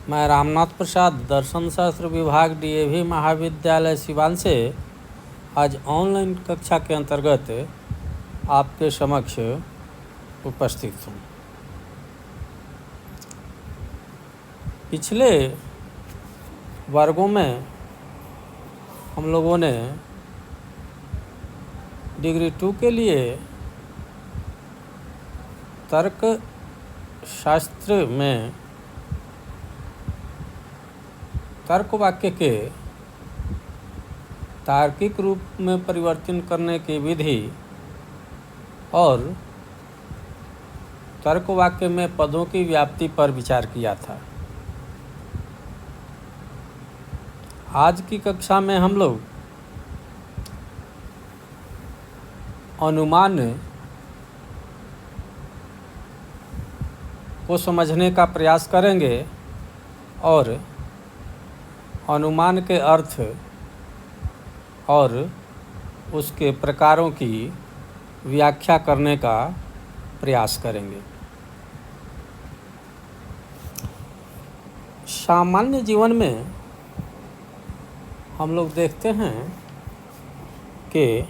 मैं रामनाथ प्रसाद दर्शन शास्त्र विभाग डीएवी महाविद्यालय सिवान से आज ऑनलाइन कक्षा के अंतर्गत आपके समक्ष उपस्थित हूँ। पिछले वर्गों में हम लोगों ने डिग्री 2 के लिए तर्क शास्त्र में तर्क वाक्य के तार्किक रूप में परिवर्तन करने की विधि और तर्क वाक्य में पदों की व्याप्ति पर विचार किया था। आज की कक्षा में हम लोग अनुमान को समझने का प्रयास करेंगे और अनुमान के अर्थ और उसके प्रकारों की व्याख्या करने का प्रयास करेंगे। सामान्य जीवन में हम लोग देखते हैं कि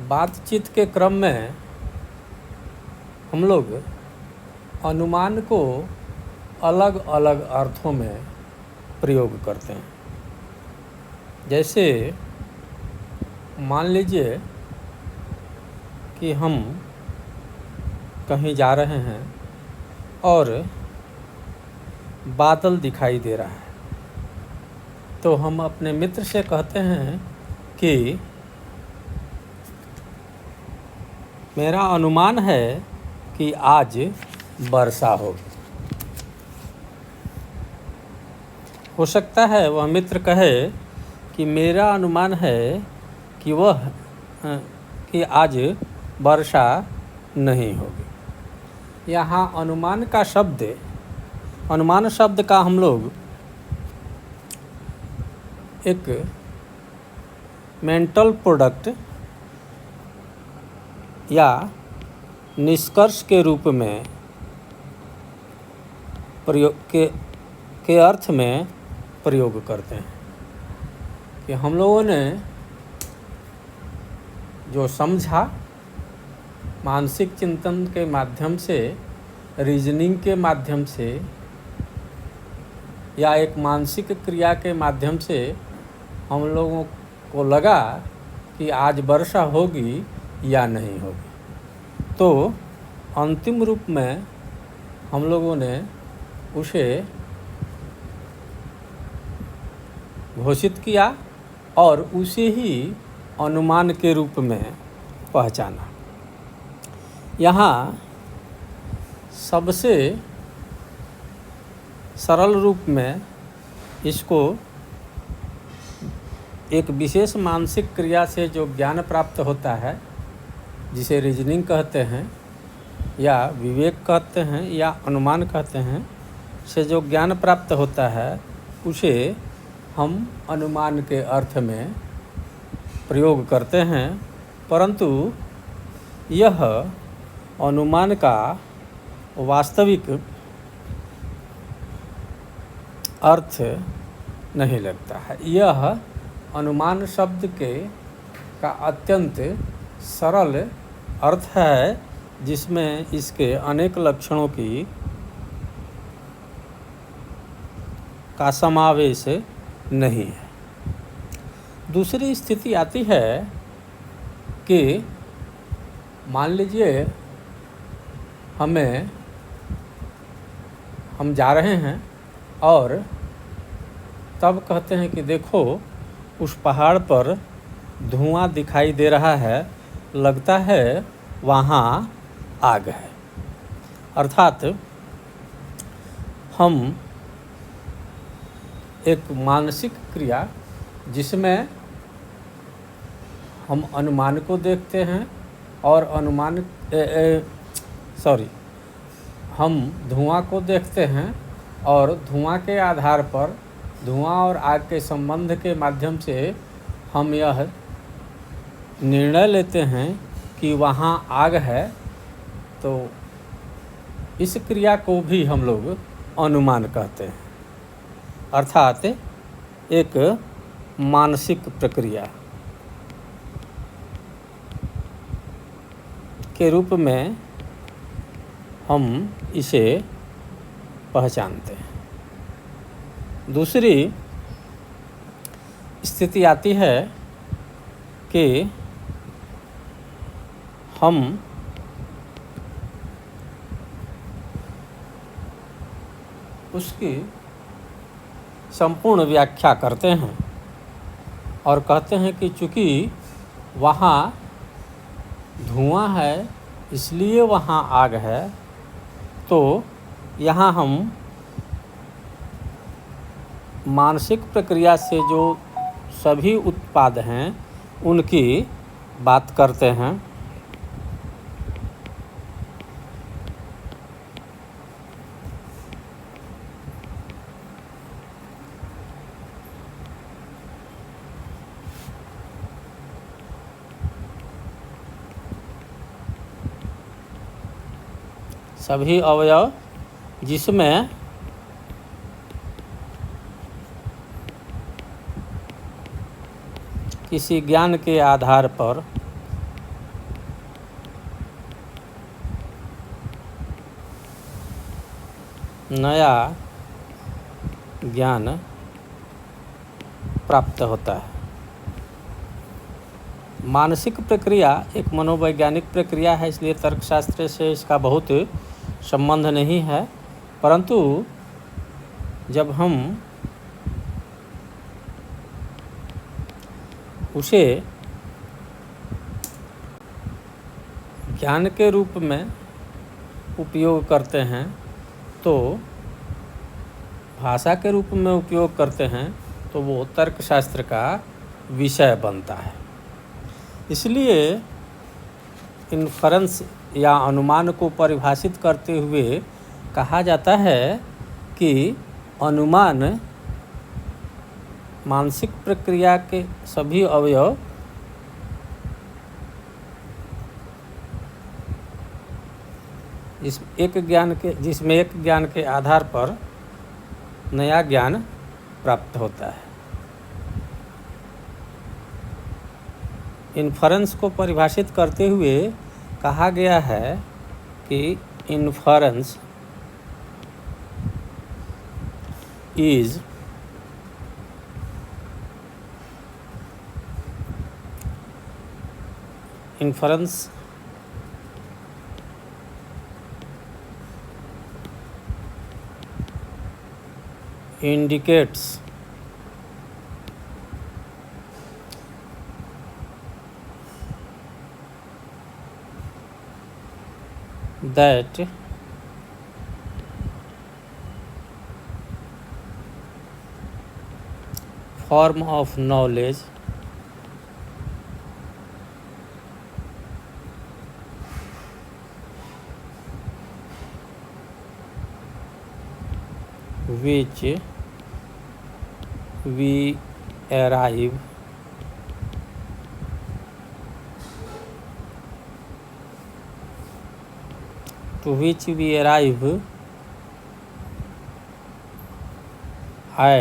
बातचीत के क्रम में हम लोग अनुमान को अलग अलग अर्थों में प्रयोग करते हैं। जैसे मान लीजिए कि हम कहीं जा रहे हैं और बादल दिखाई दे रहा है, तो हम अपने मित्र से कहते हैं कि मेरा अनुमान है कि आज वर्षा होगी। हो सकता है वह मित्र कहे कि मेरा अनुमान है कि आज वर्षा नहीं होगी। यहाँ अनुमान शब्द का हम लोग एक मेंटल प्रोडक्ट या निष्कर्ष के रूप में प्रयोग के अर्थ में प्रयोग करते हैं कि हम लोगों ने जो समझा मानसिक चिंतन के माध्यम से, रीजनिंग के माध्यम से या एक मानसिक क्रिया के माध्यम से हम लोगों को लगा कि आज वर्षा होगी या नहीं होगी, तो अंतिम रूप में हम लोगों ने उसे घोषित किया और उसे ही अनुमान के रूप में पहचाना। यहाँ सबसे सरल रूप में इसको एक विशेष मानसिक क्रिया से जो ज्ञान प्राप्त होता है, जिसे रीजनिंग कहते हैं या विवेक कहते हैं या अनुमान कहते हैं, से जो ज्ञान प्राप्त होता है उसे हम अनुमान के अर्थ में प्रयोग करते हैं। परंतु यह अनुमान का वास्तविक अर्थ नहीं लगता है। यह अनुमान शब्द का अत्यंत सरल अर्थ है, जिसमें इसके अनेक लक्षणों का समावेश नहीं है। दूसरी स्थिति आती है कि मान लीजिए हम जा रहे हैं और तब कहते हैं कि देखो उस पहाड़ पर धुआं दिखाई दे रहा है, लगता है वहाँ आग है। अर्थात हम एक मानसिक क्रिया जिसमें हम अनुमान को देखते हैं और हम धुआं को देखते हैं और धुआं के आधार पर, धुआं और आग के संबंध के माध्यम से हम यह निर्णय लेते हैं कि वहाँ आग है, तो इस क्रिया को भी हम लोग अनुमान कहते हैं, अर्थात एक मानसिक प्रक्रिया के रूप में हम इसे पहचानते हैं। दूसरी स्थिति आती है कि हम उसकी संपूर्ण व्याख्या करते हैं और कहते हैं कि चूँकि वहाँ धुआं है इसलिए वहाँ आग है, तो यहाँ हम मानसिक प्रक्रिया से जो सभी उत्पाद हैं उनकी बात करते हैं। सभी अवयव जिसमें किसी ज्ञान के आधार पर नया ज्ञान प्राप्त होता है। मानसिक प्रक्रिया एक मनोवैज्ञानिक प्रक्रिया है, इसलिए तर्कशास्त्र से इसका बहुत संबंध नहीं है, परंतु जब हम उसे ज्ञान के रूप में उपयोग करते हैं, तो भाषा के रूप में उपयोग करते हैं, तो वो तर्कशास्त्र का विषय बनता है। इसलिए इन्फरेंस या अनुमान को परिभाषित करते हुए कहा जाता है कि अनुमान मानसिक प्रक्रिया के सभी अवयव जिसमें एक ज्ञान के आधार पर नया ज्ञान प्राप्त होता है। इन्फरेंस को परिभाषित करते हुए कहा गया है कि inference is indicates that form of knowledge which we arrive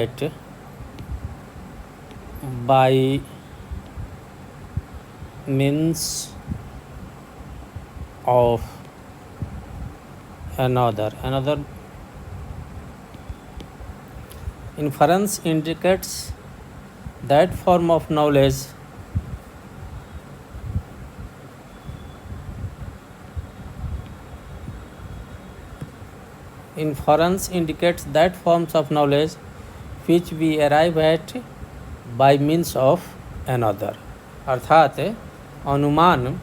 at by means of another. Inference indicates that form of knowledge which we arrive at by means of another। अर्थात अनुमान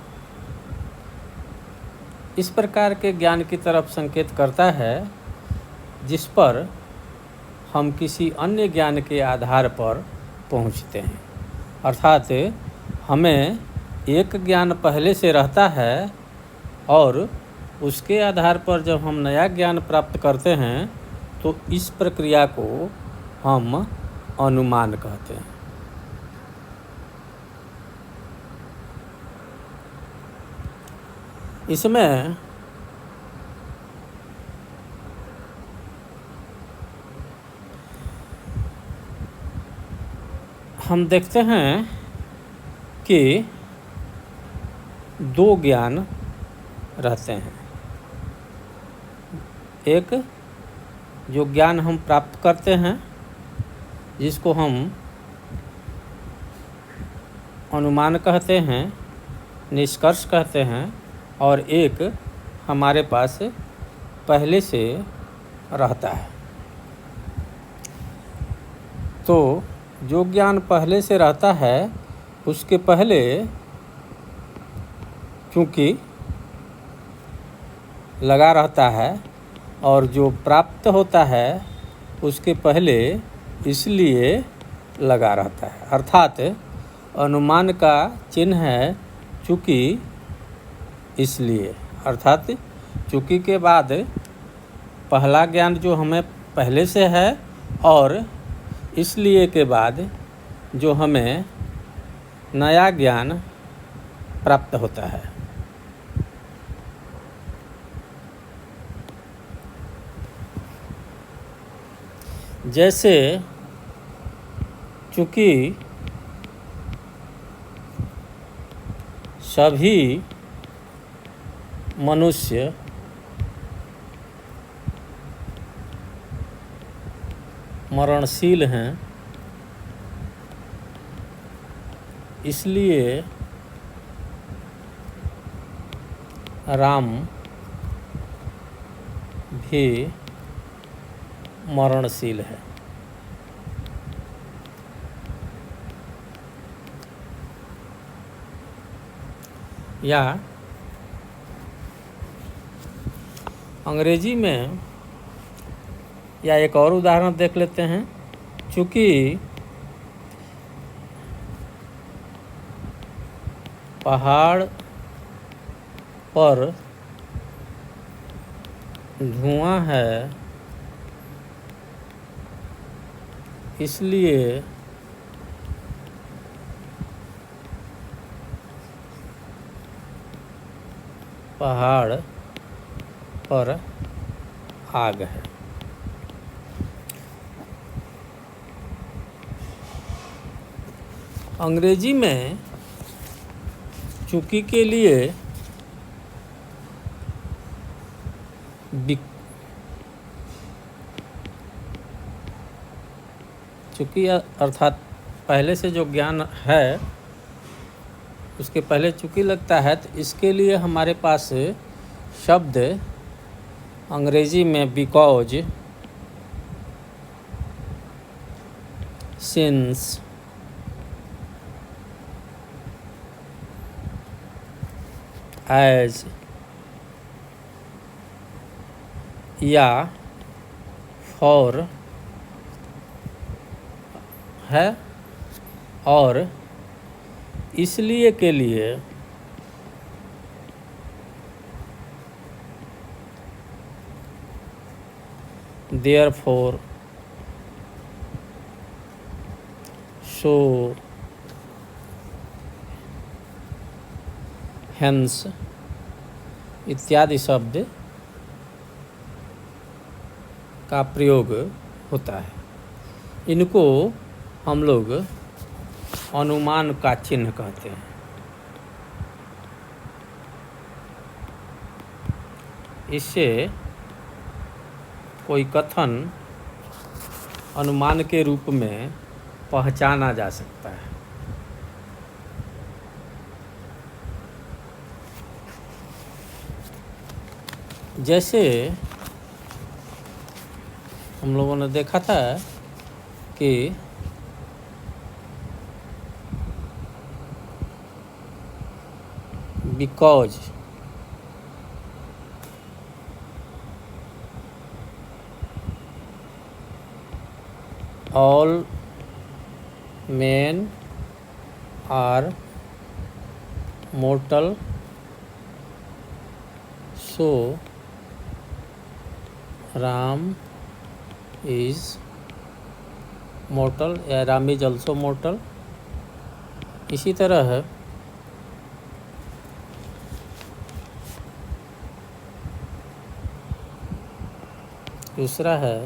इस प्रकार के ज्ञान की तरफ संकेत करता है जिस पर हम किसी अन्य ज्ञान के आधार पर पहुंचते हैं। अर्थात हमें एक ज्ञान पहले से रहता है और उसके आधार पर जब हम नया ज्ञान प्राप्त करते हैं तो इस प्रक्रिया को हम अनुमान कहते हैं। इसमें हम देखते हैं कि दो ज्ञान रहते हैं। एक जो ज्ञान हम प्राप्त करते हैं, जिसको हम अनुमान कहते हैं, निष्कर्ष कहते हैं, और एक हमारे पास पहले से रहता है। तो जो ज्ञान पहले से रहता है उसके पहले चूँकि लगा रहता है, और जो प्राप्त होता है उसके पहले इसलिए लगा रहता है। अर्थात अनुमान का चिन्ह है चूँकि, इसलिए। अर्थात चूँकि के बाद पहला ज्ञान जो हमें पहले से है, और इसलिए के बाद जो हमें नया ज्ञान प्राप्त होता है। जैसे चूँकि सभी मनुष्य मरणशील हैं, इसलिए राम भी मरणशील है। या अंग्रेजी में, या एक और उदाहरण देख लेते हैं। चूँकि पहाड़ पर धुआं है, इसलिए पहाड़ पर आग है। अंग्रेजी में चूँकि के लिए चूँकि अर्थात पहले से जो ज्ञान है उसके पहले चूँकि लगता है, तो इसके लिए हमारे पास शब्द अंग्रेजी में बिकॉज, सिंस, एज या फॉर है, और इसलिए के लिए देयरफॉर, सो, हेंस इत्यादि शब्द का प्रयोग होता है। इनको हम लोग अनुमान का चिन्ह कहते हैं। इससे कोई कथन अनुमान के रूप में पहचाना जा सकता है। जैसे हम लोगों ने देखा था कि because all men are mortal, so Ram is mortal या Ram is also mortal। इसी तरह दूसरा है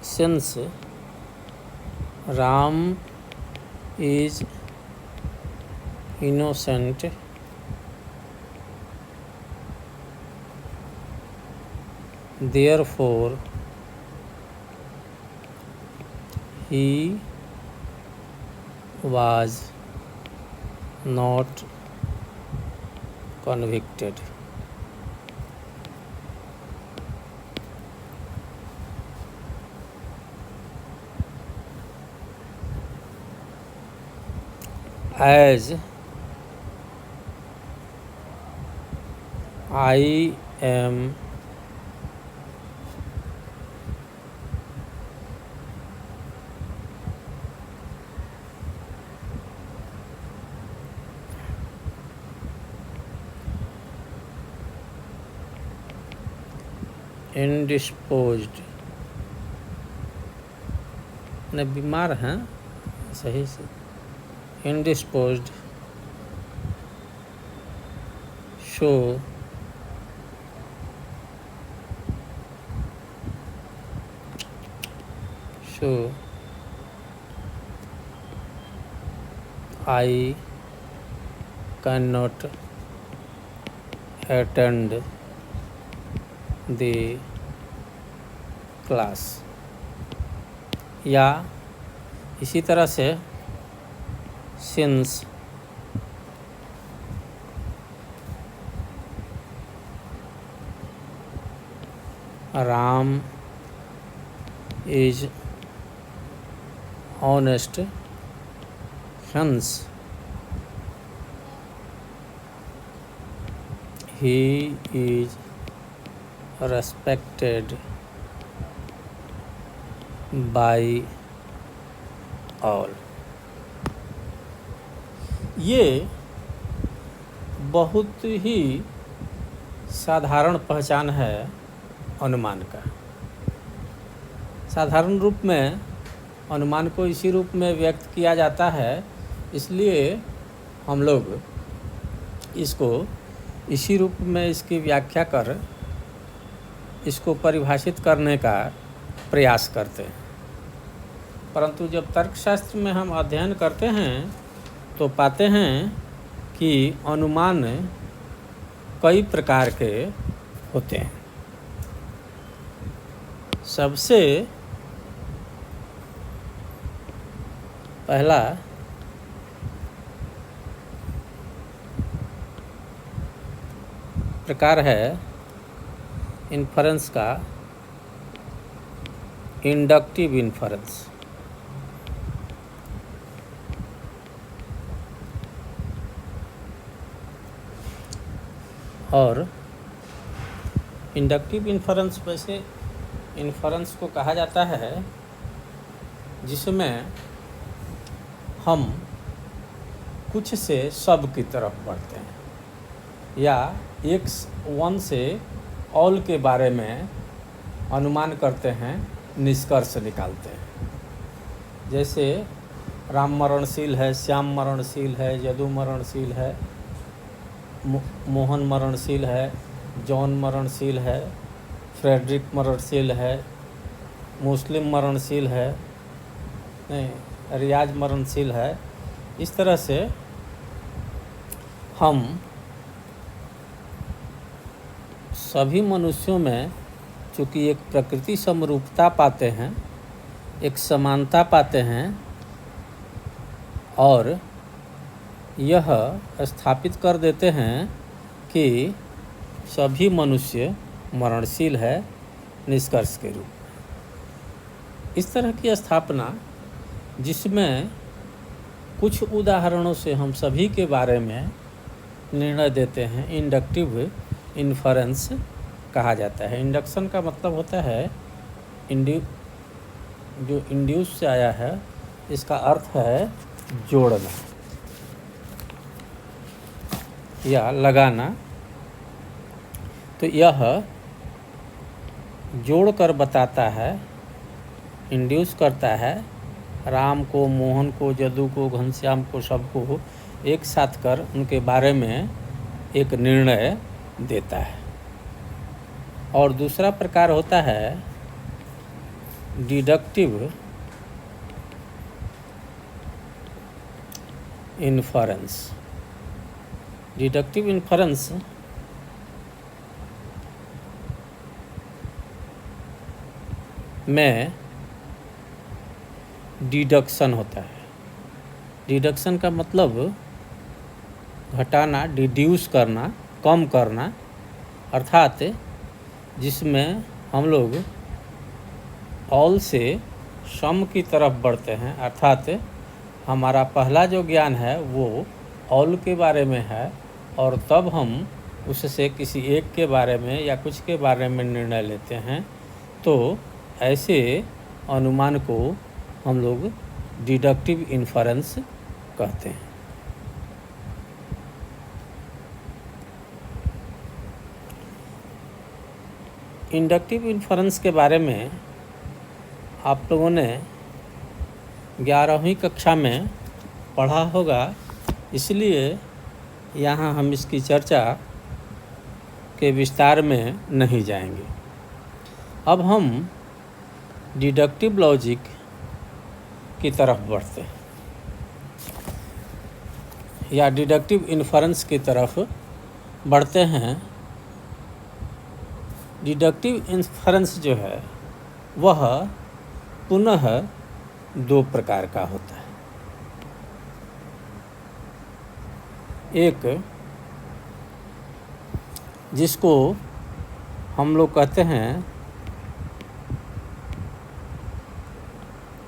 since Ram is innocent therefore he was not convicted। As I am indisposed, ने बीमार हैं सही से, indisposed so I cannot attend the class। या इसी तरह से since Ram is honest hence he is respected by all। ये बहुत ही साधारण पहचान है अनुमान का। साधारण रूप में अनुमान को इसी रूप में व्यक्त किया जाता है, इसलिए हम लोग इसको इसी रूप में इसकी व्याख्या कर इसको परिभाषित करने का प्रयास करते हैं। परंतु जब तर्कशास्त्र में हम अध्ययन करते हैं तो पाते हैं कि अनुमान कई प्रकार के होते हैं। सबसे पहला प्रकार है इन्फरेंस का, इंडक्टिव इन्फरेंस। और इंडक्टिव इन्फरेंस वैसे इन्फरेंस को कहा जाता है जिसमें हम कुछ से सब की तरफ बढ़ते हैं या एक वन से ऑल के बारे में अनुमान करते हैं, निष्कर्ष निकालते हैं। जैसे राम मरणशील है, श्याम मरणशील है, यदु मरणशील है, मोहन मरणशील है, जॉन मरणशील है, फ्रेडरिक मरणशील है, मुस्लिम मरणशील है, नहीं रियाज मरणशील है। इस तरह से हम सभी मनुष्यों में चूँकि एक प्रकृति समरूपता पाते हैं, एक समानता पाते हैं और यह स्थापित कर देते हैं कि सभी मनुष्य मरणशील है निष्कर्ष के रूप में। इस तरह की स्थापना जिसमें कुछ उदाहरणों से हम सभी के बारे में निर्णय देते हैं, इंडक्टिव इन्फरेंस कहा जाता है। इंडक्शन का मतलब होता है जो इंड्यूस से आया है, इसका अर्थ है जोड़ना या लगाना। तो यह जोड़ कर बताता है, इंड्यूस करता है, राम को, मोहन को, जदू को, घनश्याम को, सबको एक साथ कर उनके बारे में एक निर्णय देता है। और दूसरा प्रकार होता है डिडक्टिव इन्फरेंस। डिडक्टिव इन्फरेंस में डिडक्शन होता है। डिडक्शन का मतलब घटाना, डिड्यूस करना, कम करना, अर्थात जिसमें हम लोग ऑल से सम की तरफ बढ़ते हैं। अर्थात हमारा पहला जो ज्ञान है वो ऑल के बारे में है और तब हम उससे किसी एक के बारे में या कुछ के बारे में निर्णय लेते हैं। तो ऐसे अनुमान को हम लोग डिडक्टिव इन्फरेंस कहते हैं। इंडक्टिव इन्फरेंस के बारे में आप लोगों ने 11वीं कक्षा में पढ़ा होगा, इसलिए यहाँ हम इसकी चर्चा के विस्तार में नहीं जाएंगे। अब हम डिडक्टिव लॉजिक की तरफ बढ़ते हैं या डिडक्टिव इन्फरेंस की तरफ बढ़ते हैं। डिडक्टिव इन्फरेंस जो है वह पुनः दो प्रकार का होता है। एक जिसको हम लोग कहते हैं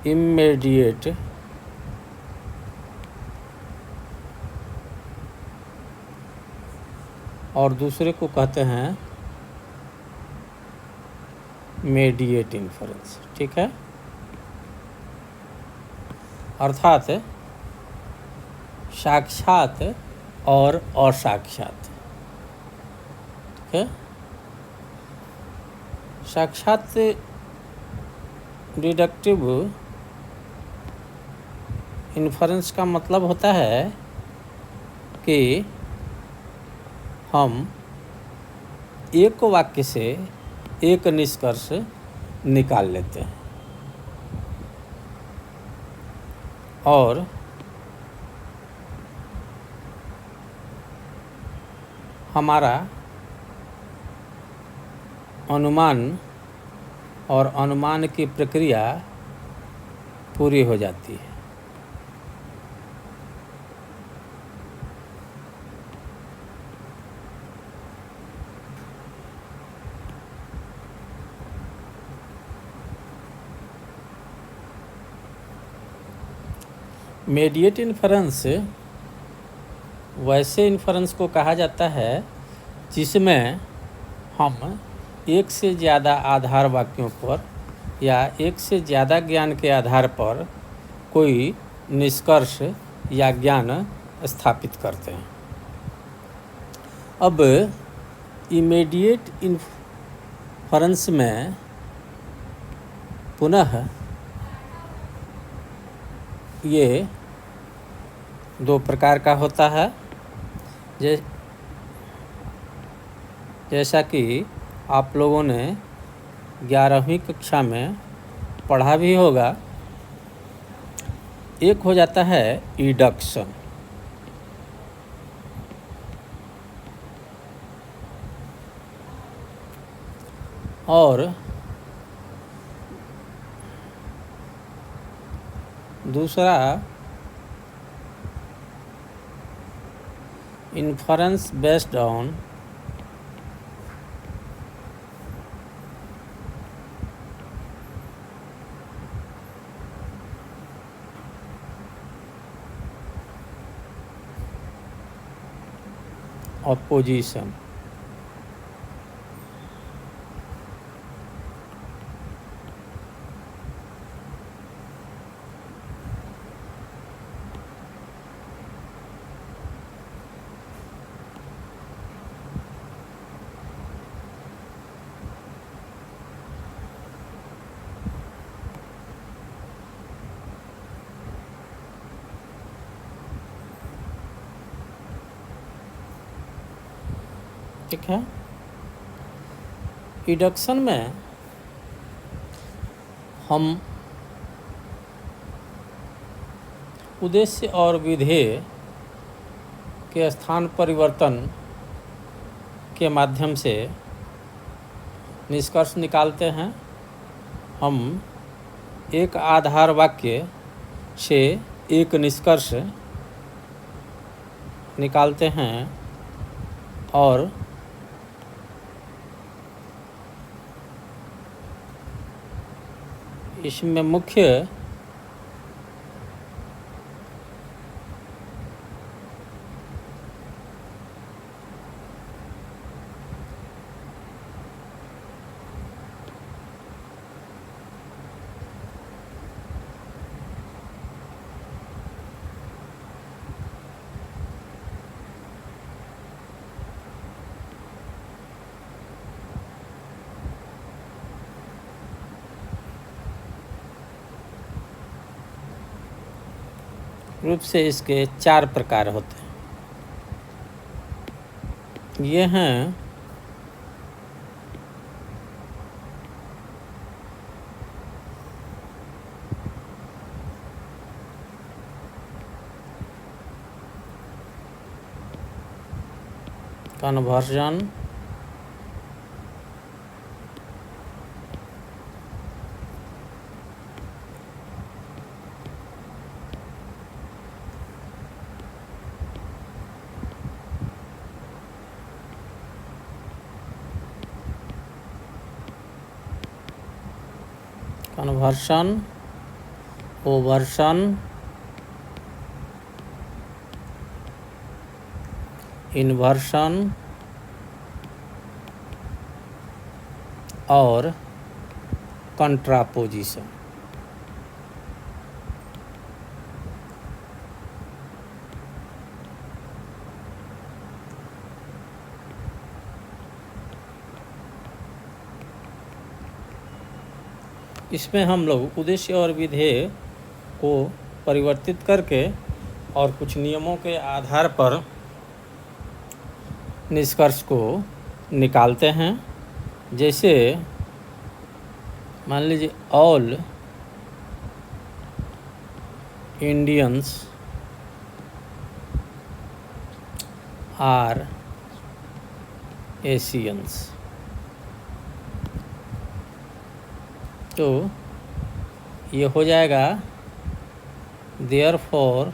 इमीडिएट और दूसरे को कहते हैं मीडिएट इन्फरेंस। ठीक है, अर्थात साक्षात और असाक्षात। ठीक है, साक्षात डिडक्टिव इन्फरेंस का मतलब होता है कि हम एक वाक्य से एक निष्कर्ष निकाल लेते हैं और हमारा अनुमान और अनुमान की प्रक्रिया पूरी हो जाती है। मीडिएट इन्फरेंस वैसे इन्फरेंस को कहा जाता है जिसमें हम एक से ज़्यादा आधार वाक्यों पर या एक से ज़्यादा ज्ञान के आधार पर कोई निष्कर्ष या ज्ञान स्थापित करते हैं। अब इमीडिएट इन्फरेंस में पुनः ये दो प्रकार का होता है। जैसा कि आप लोगों ने 11वीं कक्षा में पढ़ा भी होगा, एक हो जाता है इडक्शन और दूसरा इन्फरेंस बेस्ड ऑन opposition। ठीक है। डिडक्शन में हम उद्देश्य और विधेय के स्थान परिवर्तन के माध्यम से निष्कर्ष निकालते हैं। हम एक आधार वाक्य से एक निष्कर्ष निकालते हैं और इसमें मुख्य रूप से इसके 4 प्रकार होते हैं। ये हैं कन्वर्जन, ओवर्सन, इन्वर्सन और कंट्रापोजिशन। इसमें हम लोग उद्देश्य और विधेय को परिवर्तित करके और कुछ नियमों के आधार पर निष्कर्ष को निकालते हैं। जैसे मान लीजिए ऑल इंडियंस आर एशियंस, तो ये हो जाएगा therefore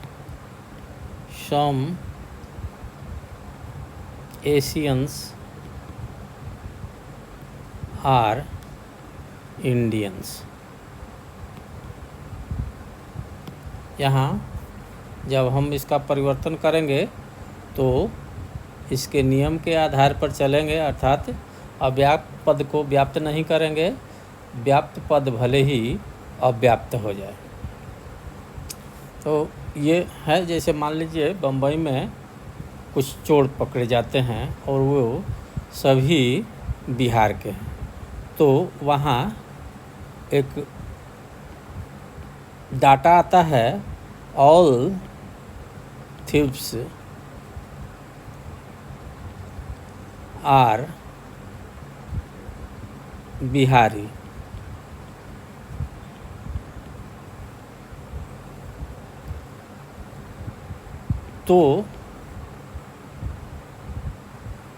some Asians are Indians. यहाँ जब हम इसका परिवर्तन करेंगे तो इसके नियम के आधार पर चलेंगे, अर्थात अव्याप्त पद को व्याप्त नहीं करेंगे, व्याप्त पद भले ही अव्याप्त हो जाए। तो ये है, जैसे मान लीजिए बम्बई में कुछ चोर पकड़े जाते हैं और वो सभी बिहार के हैं, तो वहाँ एक डाटा आता है ऑल थीव्स आर बिहारी। तो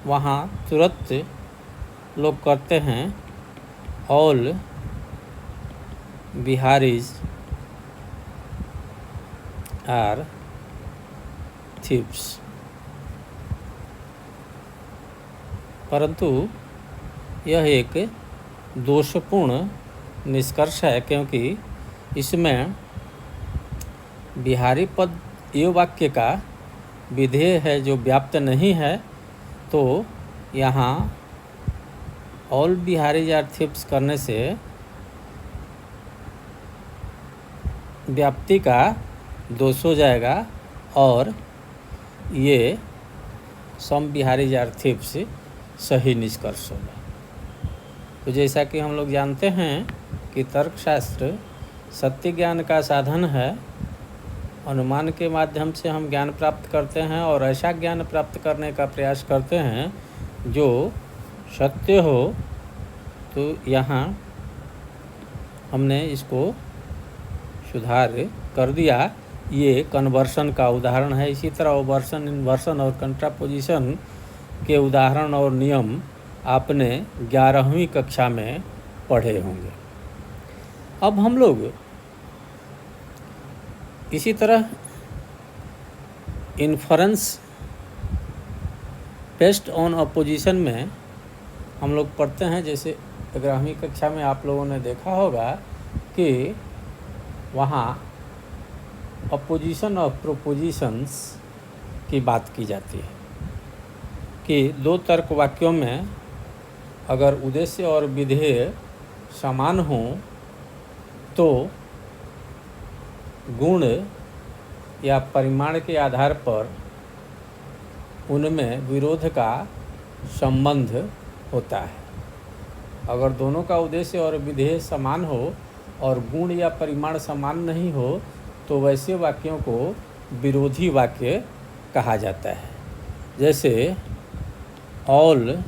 वहाँ तुरंत लोग करते हैं ऑल बिहारीज आर थीव्स। परंतु यह एक दोषपूर्ण निष्कर्ष है, क्योंकि इसमें बिहारी पद ये वाक्य का विधेय है जो व्याप्त नहीं है, तो यहाँ ऑल बिहारीज आर थीव्स करने से व्याप्ति का दोष हो जाएगा और ये सम बिहारीज आर थीव्स सही निष्कर्ष होगा। तो जैसा कि हम लोग जानते हैं कि तर्कशास्त्र सत्य ज्ञान का साधन है। अनुमान के माध्यम से हम ज्ञान प्राप्त करते हैं और ऐसा ज्ञान प्राप्त करने का प्रयास करते हैं जो सत्य हो, तो यहाँ हमने इसको सुधार कर दिया। ये कन्वर्सन का उदाहरण है। इसी तरह ओवर्सन, इन्वर्सन और कंट्रापोजिशन के उदाहरण और नियम आपने 11वीं कक्षा में पढ़े होंगे। अब हम लोग इसी तरह इन्फरेंस बेस्ड ऑन अपोजिशन में हम लोग पढ़ते हैं। जैसे 11वीं कक्षा में आप लोगों ने देखा होगा कि वहाँ अपोजिशन ऑफ प्रोपोजिशंस की बात की जाती है कि दो तर्क वाक्यों में अगर उद्देश्य और विधेय समान हों तो गुण या परिमाण के आधार पर उनमें विरोध का संबंध होता है। अगर दोनों का उद्देश्य और विधेय समान हो और गुण या परिमाण समान नहीं हो तो वैसे वाक्यों को विरोधी वाक्य कहा जाता है। जैसे ऑल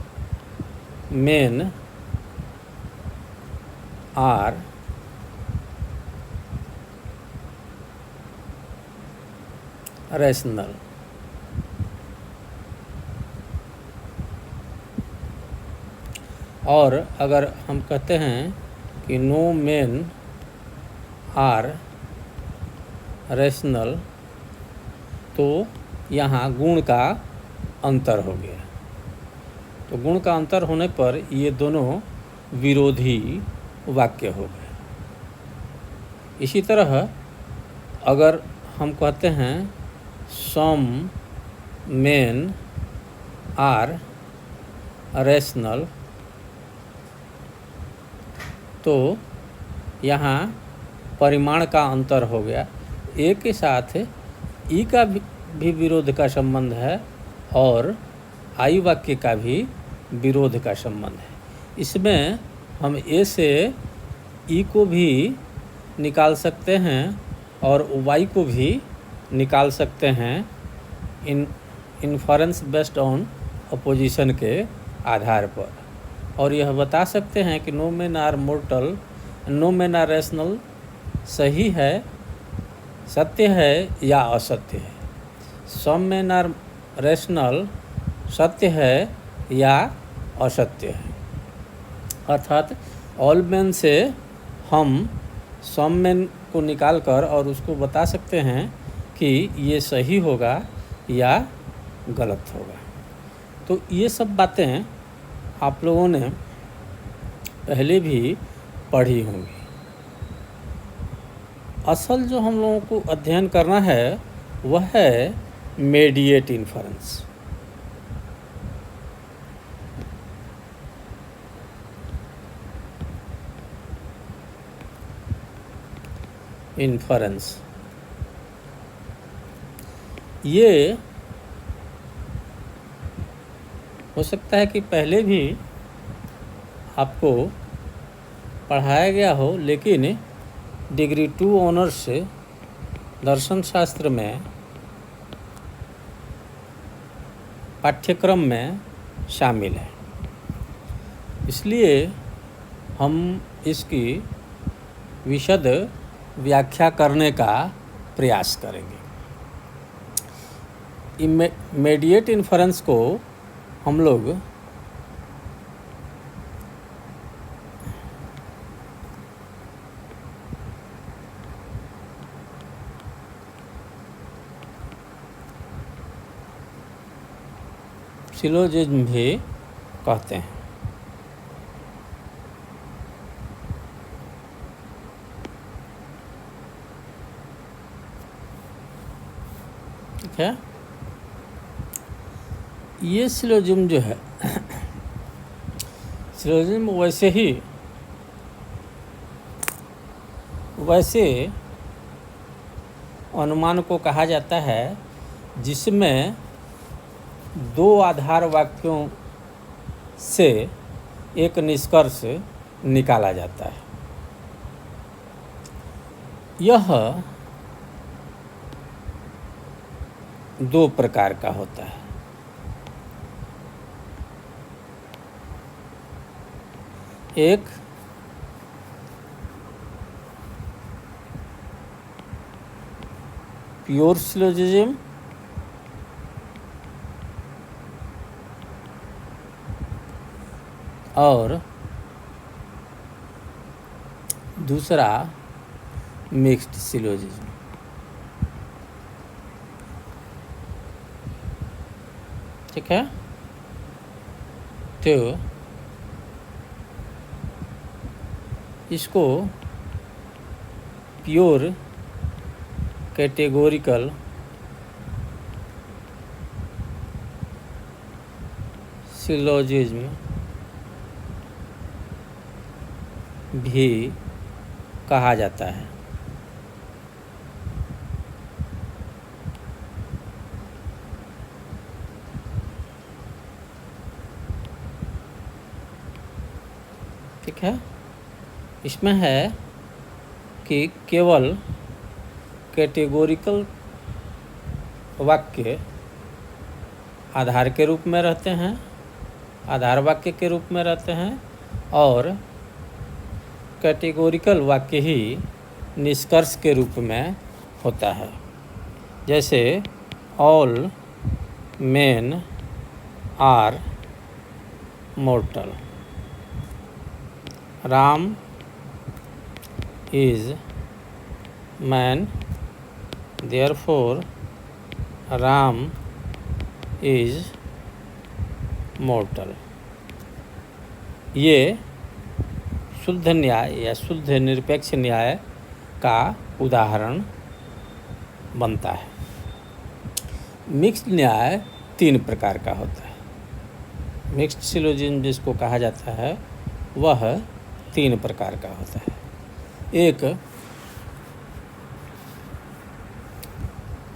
मेन आर रैशनल। और अगर हम कहते हैं कि नो मेन आर रैशनल, तो यहाँ गुण का अंतर हो गया। तो गुण का अंतर होने पर ये दोनों विरोधी वाक्य हो गए। इसी तरह अगर हम कहते हैं सम मेन आर रैशनल, तो यहाँ परिमाण का अंतर हो गया। ए के साथ ई का भी विरोध का संबंध है और आई वाक्य का भी विरोध का संबंध है। इसमें हम ए से ई को भी निकाल सकते हैं और वाई को भी निकाल सकते हैं इन्फरेंस बेस्ड ऑन अपोजिशन के आधार पर। और यह बता सकते हैं कि no men are mortal, no men are rational सही है, सत्य है या असत्य है। सम मेन आर रैशनल सत्य है या असत्य है। अर्थात ऑल मेन से हम सम मेन को निकाल कर और उसको बता सकते हैं कि ये सही होगा या गलत होगा। तो ये सब बातें आप लोगों ने पहले भी पढ़ी होंगी। असल जो हम लोगों को अध्ययन करना है वह है मीडिएट इन्फरेंस। इन्फरेंस ये हो सकता है कि पहले भी आपको पढ़ाया गया हो, लेकिन डिग्री 2 ऑनर्स से दर्शन शास्त्र में पाठ्यक्रम में शामिल है। इसलिए हम इसकी विशद व्याख्या करने का प्रयास करेंगे। इमीडिएट इन्फरेंस को हम लोग सिलोजिज्म भी कहते हैं। ठीक है, ये सिलोजिज्म जो है सिलोजिज्म वैसे अनुमान को कहा जाता है जिसमें दो आधार वाक्यों से एक निष्कर्ष निकाला जाता है। यह दो प्रकार का होता है। एक प्योर सिलोजिज्म और दूसरा मिक्स्ड सिलोजिज्म। ठीक है, तो इसको प्योर कैटेगोरिकल सिलोजिज्म भी कहा जाता है। ठीक है, इसमें है कि केवल कैटेगोरिकल वाक्य आधार के रूप में रहते हैं, आधार वाक्य के रूप में रहते हैं, और कैटेगोरिकल वाक्य ही निष्कर्ष के रूप में होता है। जैसे all men are mortal, Ram is man, therefore Ram is mortal. ये शुद्ध न्याय या शुद्ध निरपेक्ष न्याय का उदाहरण बनता है। मिक्स्ड न्याय 3 प्रकार का होता है। मिक्स्ड सिलोजिज्म जिसको कहा जाता है वह 3 प्रकार का होता है। एक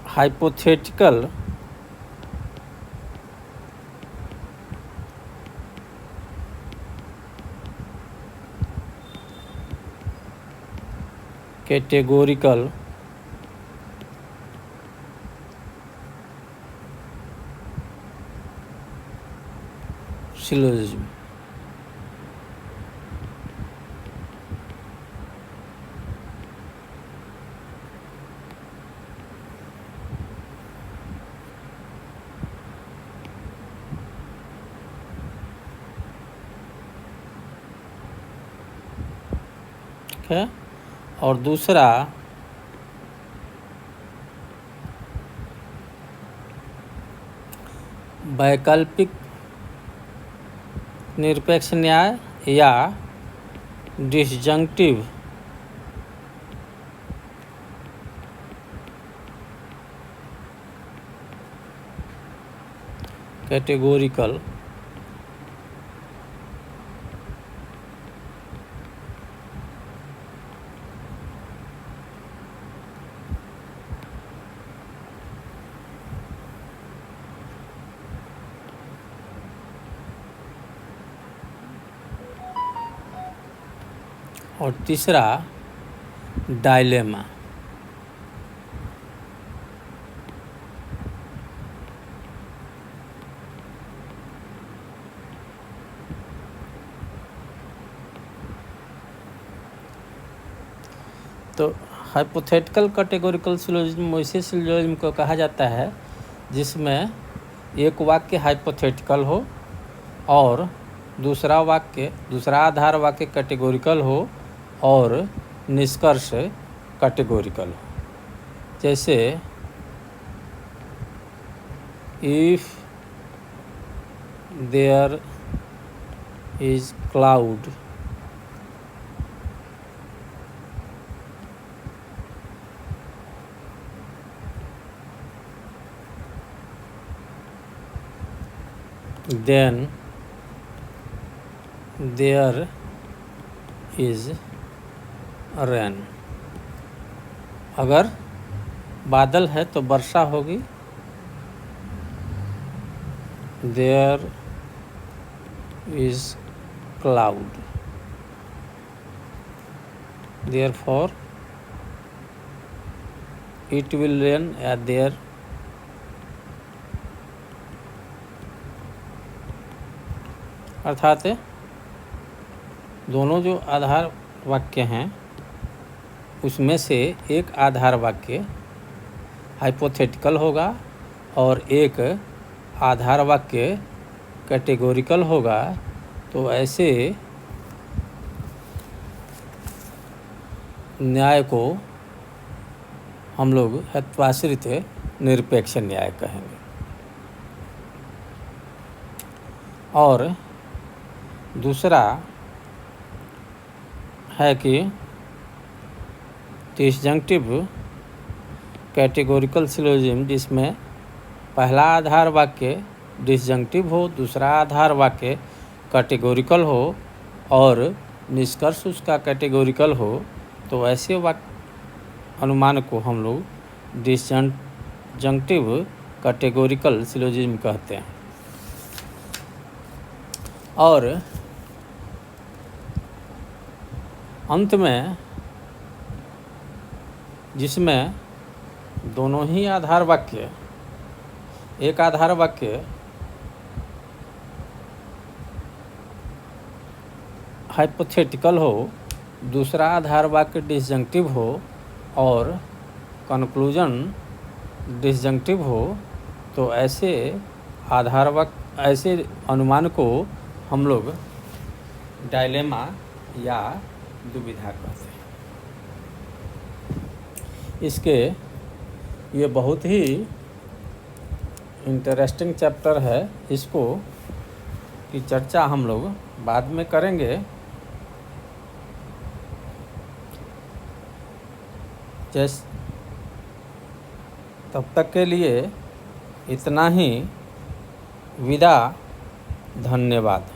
हाइपोथेटिकल कैटेगोरिकल सिलोजिज्म। ठीक है, और दूसरा वैकल्पिक निरपेक्ष न्याय या डिसजंक्टिव कैटेगोरिकल और तीसरा डायलेमा। तो हाइपोथेटिकल कैटेगोरिकल सिलोजिज्म वैसे सिलोजिज्म को कहा जाता है जिसमें एक वाक्य हाइपोथेटिकल हो और दूसरा आधार वाक्य कैटेगोरिकल हो और निष्कर्ष कैटेगोरिकल हो। जैसे if there is cloud then there is rain। अगर बादल है तो वर्षा होगी। there is cloud, therefore it will rain at there। अर्थात दोनों जो आधार वाक्य हैं उसमें से एक आधार वाक्य हाइपोथेटिकल होगा और एक आधार वाक्य कैटेगोरिकल होगा। तो ऐसे न्याय को हम लोग हेत्वाश्रित निरपेक्ष न्याय कहेंगे। और दूसरा है कि डिसजंक्टिव कैटेगोरिकल सिलोजिज्म, जिसमें पहला आधार वाक्य डिसजंक्टिव हो, दूसरा आधार वाक्य कैटेगोरिकल हो और निष्कर्ष उसका कैटेगोरिकल हो। तो ऐसे अनुमान को हम लोग डिसजंक्टिव कैटेगोरिकल सिलोजिज्म कहते हैं। और अंत में जिसमें दोनों ही आधार वाक्य, एक आधार वाक्य हाइपोथेटिकल हो, दूसरा आधार वाक्य डिसजंक्टिव हो और कंक्लूजन डिसजंक्टिव हो, तो ऐसे आधार वाक्य, ऐसे अनुमान को हम लोग डायलेमा या दुविधा कहते हैं। इसके ये बहुत ही इंटरेस्टिंग चैप्टर है, इसको की चर्चा हम लोग बाद में करेंगे। तब तक के लिए इतना ही, विदा, धन्यवाद।